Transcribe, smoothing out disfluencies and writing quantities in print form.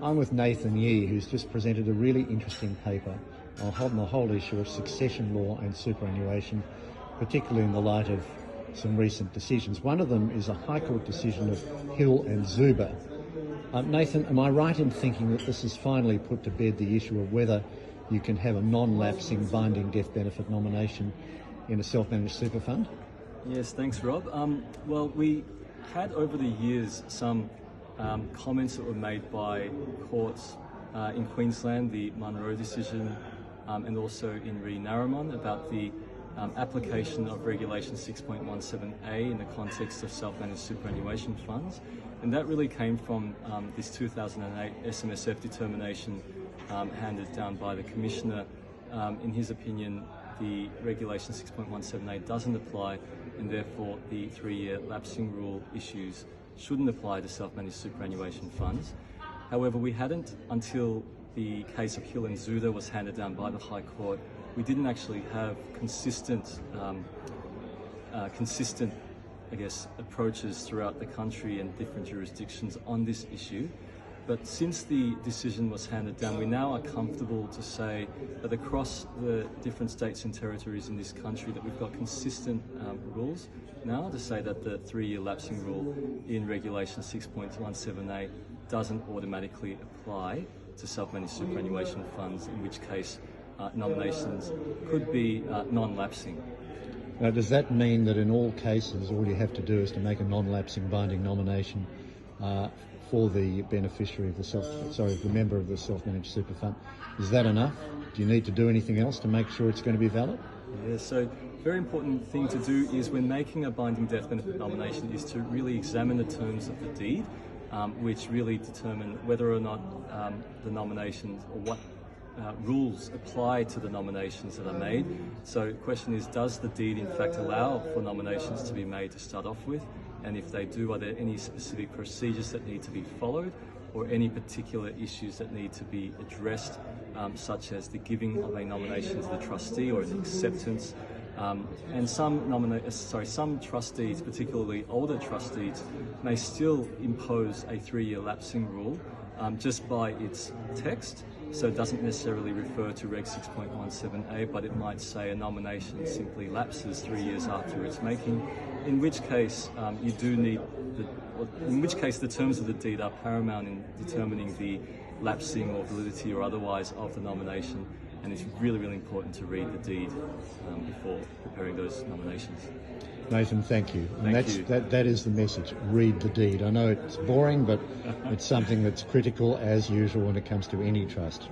I'm with Nathan Yee, who's just presented a really interesting paper on the whole issue of succession law and superannuation, particularly in the light of some recent decisions. One of them is a High Court decision of Hill and Zuda. Nathan, am I right in thinking that this has finally put to bed the issue of whether you can have a non-lapsing binding death benefit nomination in a self-managed super fund? Yes, thanks, Rob. Well, we had over the years some comments that were made by courts in Queensland, the Munro decision, and also in re Narromine about the application of Regulation 6.17A in the context of self-managed superannuation funds. And that really came from this 2008 SMSF determination handed down by the Commissioner. In his opinion, the Regulation 6.17A doesn't apply, and therefore the 3-year lapsing rule issues shouldn't apply to self-managed superannuation funds. However, we hadn't, until the case of Hill and Zuda was handed down by the High Court, we didn't actually have consistent, I guess, approaches throughout the country and different jurisdictions on this issue. But since the decision was handed down, we now are comfortable to say that across the different states and territories in this country that we've got consistent rules now to say that the 3-year lapsing rule in Regulation 6.17A doesn't automatically apply to self-managed superannuation funds, in which case nominations could be non-lapsing. Now, does that mean that in all cases all you have to do is to make a non-lapsing binding nomination for the beneficiary of the member of the self-managed super fund? Is that enough? Do you need to do anything else to make sure it's going to be valid? Yeah, so very important thing to do is when making a binding death benefit nomination is to really examine the terms of the deed, which really determine whether or not the nominations or what rules apply to the nominations that are made. So the question is, does the deed in fact allow for nominations to be made to start off with? And if they do, are there any specific procedures that need to be followed, or any particular issues that need to be addressed, such as the giving of a nomination to the trustee or an acceptance? And some trustees, particularly older trustees, may still impose a 3-year lapsing rule just by its text. So it doesn't necessarily refer to Reg 6.17A, but it might say a nomination simply lapses 3 years after its making, in which case the terms of the deed are paramount in determining the lapsing or validity or otherwise of the nomination. And it's really, really important to read the deed before preparing those nominations. Nathan, thank you. And Thank you. That is the message. Read the deed. I know it's boring, but it's something that's critical as usual when it comes to any trust.